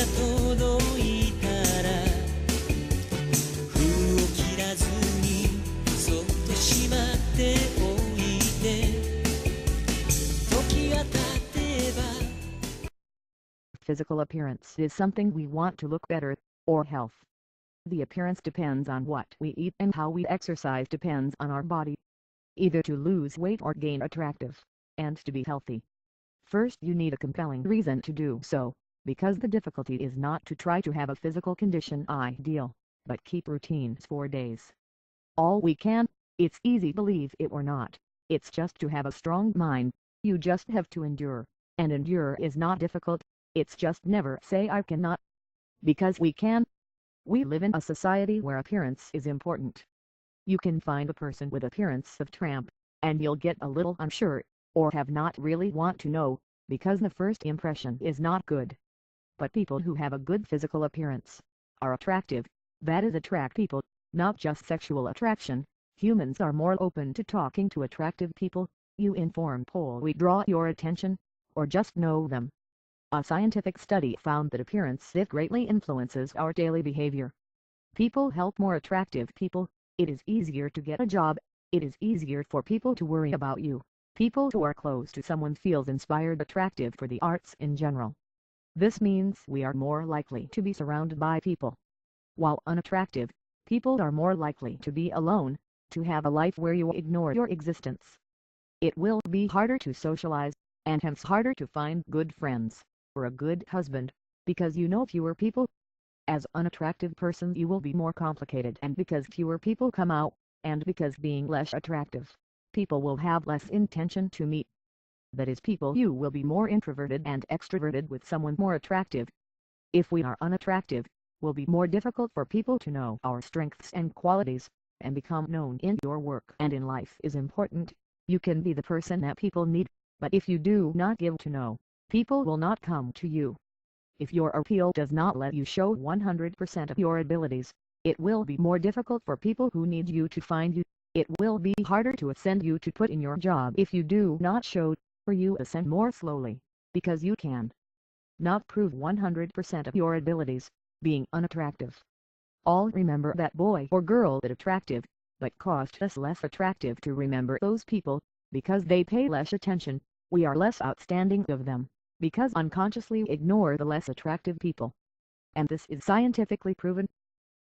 届いたら封を切らずにそっとしまっておいて時が経てば Physical appearance is something we want to look better, or health. The appearance depends on what we eat, and how we exercise depends on our body. Either to lose weight or gain attractive, and to be healthy. First, you need a compelling reason to do so, because the difficulty is not to try to have a physical condition ideal, but keep routines for days. All we can, it's easy, believe it or not, it's just to have a strong mind. You just have to endure, and endure is not difficult, it's just never say I cannot. Because we can. We live in a society where appearance is important. You can find a person with appearance of tramp, and you'll get a little unsure, or have not really want to know, because the first impression is not good. But people who have a good physical appearance are attractive. That is, attract people, not just sexual attraction. Humans are more open to talking to attractive people. You inform poll we draw your attention, or just know them. A scientific study found that appearance greatly influences our daily behavior. People help more attractive people. It is easier to get a job. It is easier for people to worry about you. People who are close to someone feels inspired, attractive for the arts in general. This means we are more likely to be surrounded by people. While unattractive, people are more likely to be alone, to have a life where you ignore your existence. It will be harder to socialize, and hence harder to find good friends, or a good husband, because you know fewer people. As unattractive person you will be more complicated, and because fewer people come out, and because being less attractive, people will have less intention to meet. That is, people you will be more introverted and extroverted with someone more attractive. If we are unattractive, will be more difficult for people to know our strengths and qualities, and become known in your work and in life is important. You can be the person that people need, but if you do not give to know, people will not come to you. If your appeal does not let you show 100% of your abilities, it will be more difficult for people who need you to find you. It will be harder to ascend you to put in your job if you do not show, for you ascend more slowly, because you can not prove 100% of your abilities, being unattractive. All remember that boy or girl that attractive, but cost us less attractive to remember those people, because they pay less attention. We are less outstanding of them, because unconsciously ignore the less attractive people. And this is scientifically proven.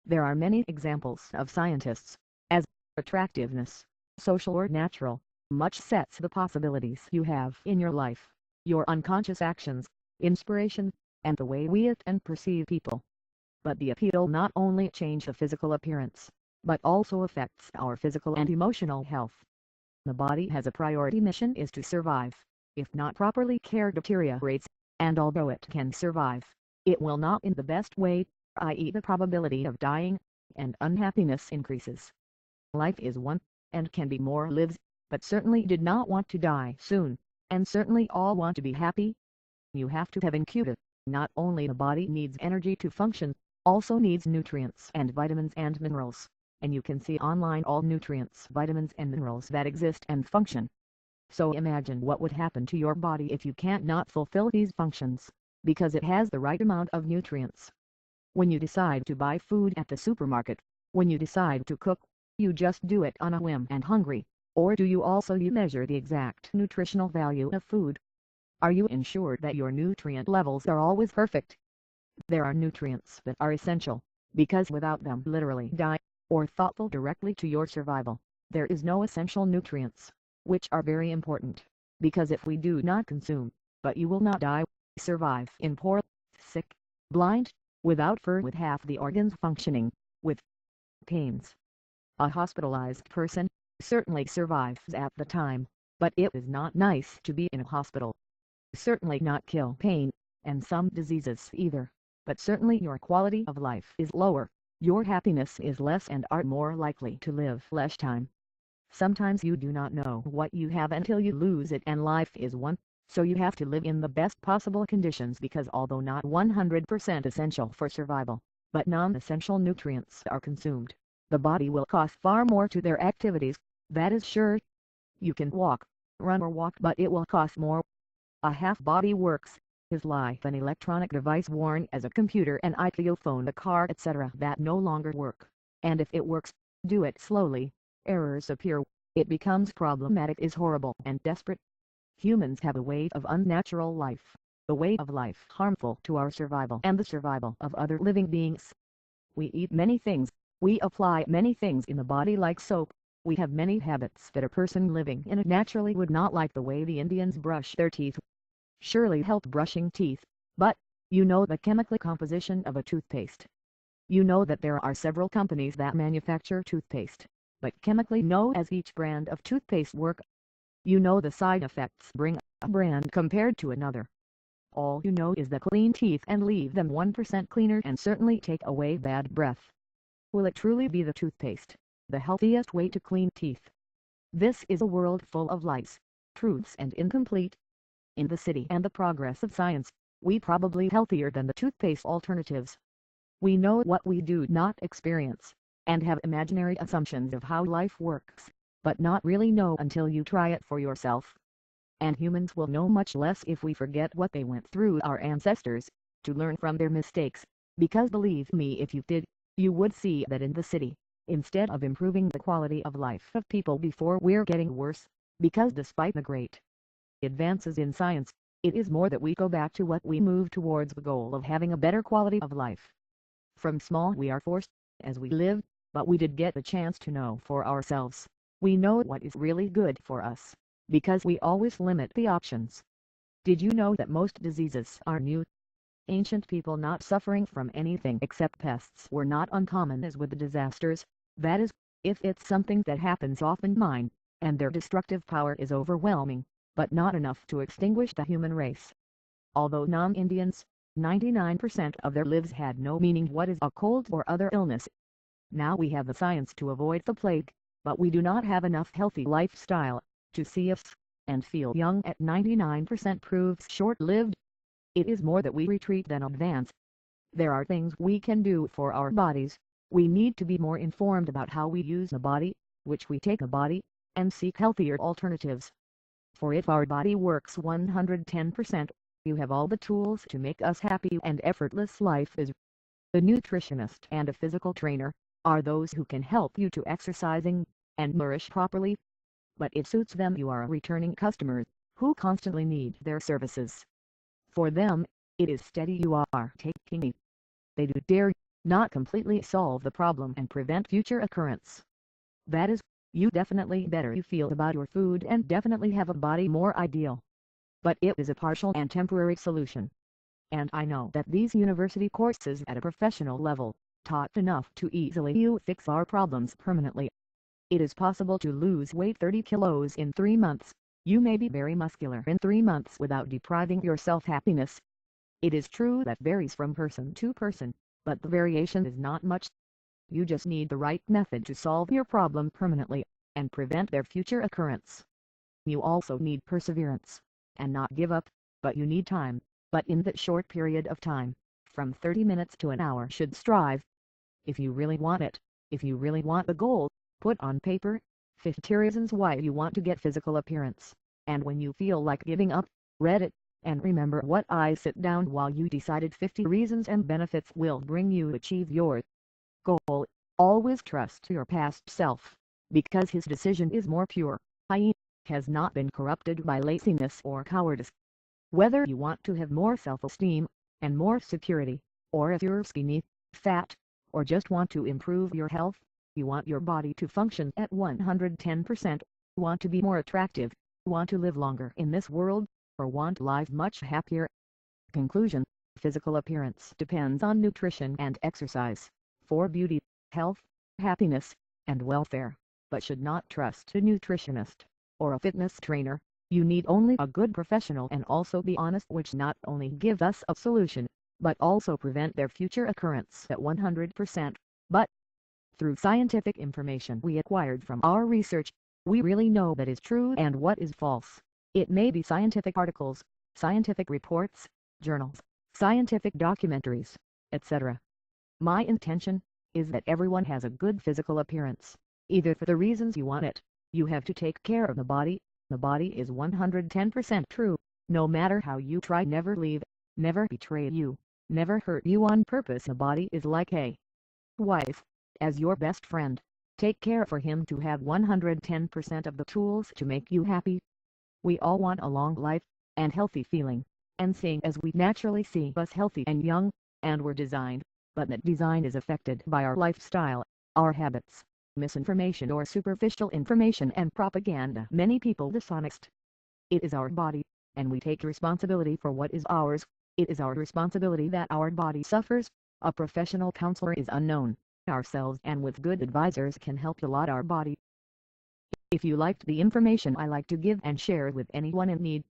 There are many examples of scientists, as attractiveness, social or natural, much sets the possibilities you have in your life, your unconscious actions, inspiration, and the way we act and perceive people. But the appeal not only change the physical appearance, but also affects our physical and emotional health. The body has a priority mission is to survive. If not properly cared, deteriorates, and although it can survive, it will not in the best way, i.e. the probability of dying, and unhappiness increases. Life is one, and can be more lives, but certainly did not want to die soon, and certainly all want to be happy. You have to have included, not only the body needs energy to function, also needs nutrients and vitamins and minerals, and you can see online all nutrients, vitamins and minerals that exist and function. So imagine what would happen to your body if you can't not fulfill these functions, because it has the right amount of nutrients. When you decide to buy food at the supermarket, when you decide to cook, you just do it on a whim and hungry, or do you also measure the exact nutritional value of food? Are you ensured that your nutrient levels are always perfect? There are nutrients that are essential, because without them literally die, or thoughtful directly to your survival, there is no essential nutrients, which are very important, because if we do not consume, but you will not die, survive in poor, sick, blind, without fur, with half the organs functioning, with pains. A hospitalized person certainly survives at the time, but it is not nice to be in a hospital. Certainly not kill pain, and some diseases either, but certainly your quality of life is lower, your happiness is less, and are more likely to live less time. Sometimes you do not know what you have until you lose it, and life is one, so you have to live in the best possible conditions, because although not 100% essential for survival, but non-essential nutrients are consumed, the body will cost far more to their activities, that is sure. You can walk, run or walk, but it will cost more. A half body works, Is life an electronic device worn as a computer, an iPhone, a car, etc. that no longer work? And if it works, do it slowly, errors appear, it becomes problematic, is horrible and desperate. Humans have a way of unnatural life, a way of life harmful to our survival and the survival of other living beings. We eat many things, we apply many things in the body like soap, we have many habits that a person living in it naturally would not like, the way the Indians brush their teeth. Surely help brushing teeth, but, you know the chemical composition of a toothpaste. You know that there are several companies that manufacture toothpaste, but chemically know as each brand of toothpaste work. You know the side effects bring a brand compared to another. All you know is that clean teeth and leave them 1% cleaner and certainly take away bad breath. Will it truly be the toothpaste, the healthiest way to clean teeth? This is a world full of lies, truths and incomplete. In the city and the progress of science, we probably healthier than the toothpaste alternatives. We know what we do not experience, and have imaginary assumptions of how life works, but not really know until you try it for yourself. And humans will know much less if we forget what they went through, our ancestors, to learn from their mistakes, because believe me, if you did, you would see that in the city, instead of improving the quality of life of people before, we're getting worse, because despite the great advances in science, it is more that we go back to what we move towards, the goal of having a better quality of life. From small we are forced, as we live, but we did get the chance to know for ourselves. We know what is really good for us, because we always limit the options. Did you know that most diseases are new? Ancient people not suffering from anything except pests were not uncommon as with the disasters, that is, if it's something that happens often mine, and their destructive power is overwhelming, but not enough to extinguish the human race. Although non-Indians, 99% of their lives had no meaning what is a cold or other illness. Now we have the science to avoid the plague, but we do not have enough healthy lifestyle to see us and feel young at 99% proves short-lived. It is more that we retreat than advance. There are things we can do for our bodies. We need to be more informed about how we use the body, which we take a body, and seek healthier alternatives. For if our body works 110%, you have all the tools to make us happy and effortless life is. The nutritionist and a physical trainer are those who can help you to exercising and nourish properly. But it suits them. You are a returning customer who constantly need their services. For them, it is steady you are taking it. They do dare not completely solve the problem and prevent future occurrence. That is, you definitely better you feel about your food and definitely have a body more ideal. But it is a partial and temporary solution. And I know that these university courses at a professional level, taught enough to easily you fix our problems permanently. It is possible to lose weight 30 kilos in 3 months. You may be very muscular in 3 months without depriving yourself happiness. It is true that varies from person to person, but the variation is not much. You just need the right method to solve your problem permanently, and prevent their future occurrence. You also need perseverance, and not give up, but you need time, but in that short period of time, from 30 minutes to an hour should strive. If you really want it, if you really want the goal, put on paper 50 reasons why you want to get physical appearance, and when you feel like giving up, read it, and remember what I sit down while you decided 50 reasons and benefits will bring you achieve your goal. Always trust your past self, because his decision is more pure. He has not been corrupted by laziness or cowardice. Whether you want to have more self-esteem and more security, or if you're skinny, fat, or just want to improve your health, you want your body to function at 110%, want to be more attractive, want to live longer in this world, or want life much happier. Conclusion: physical appearance depends on nutrition and exercise, for beauty, health, happiness, and welfare, but should not trust a nutritionist or a fitness trainer. You need only a good professional and also be honest, which not only give us a solution, but also prevent their future occurrence at 100%. But through scientific information we acquired from our research, we really know that is true and what is false. It may be scientific articles, scientific reports, journals, scientific documentaries, etc. My intention is that everyone has a good physical appearance, either for the reasons you want it. You have to take care of the body. The body is 110% true, no matter how you try, never leave. never betray you, never hurt you on purpose. A body is like a wife, as your best friend. Take care for him to have 110% of the tools to make you happy. We all want a long life, and healthy feeling, and seeing as we naturally see us healthy and young, and we're designed, but that design is affected by our lifestyle, our habits, misinformation or superficial information and propaganda. Many people dishonest. It is our body, and we take responsibility for what is ours. It is our responsibility that our body suffers. A professional counselor is unknown. Ourselves and with good advisors can help allot our body. If you liked the information I like to give and share with anyone in need,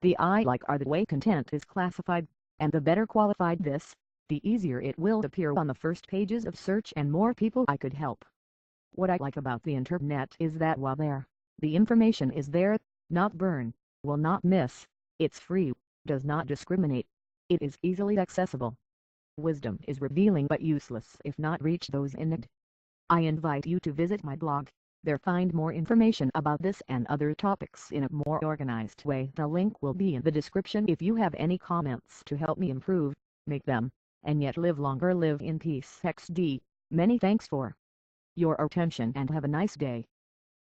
the I like are the way content is classified, and the better qualified this, the easier it will appear on the first pages of search and more people I could help. What I like about the internet is that while there, the information is there, not burn, will not miss, it's free, does not discriminate, it is easily accessible. Wisdom is revealing but useless if not reach those in need. I invite you to visit my blog. There find more information about this and other topics in a more organized way. The link will be in the description. If you have any comments to help me improve, make them, and yet live longer, live in peace. XD. Many thanks for your attention and have a nice day.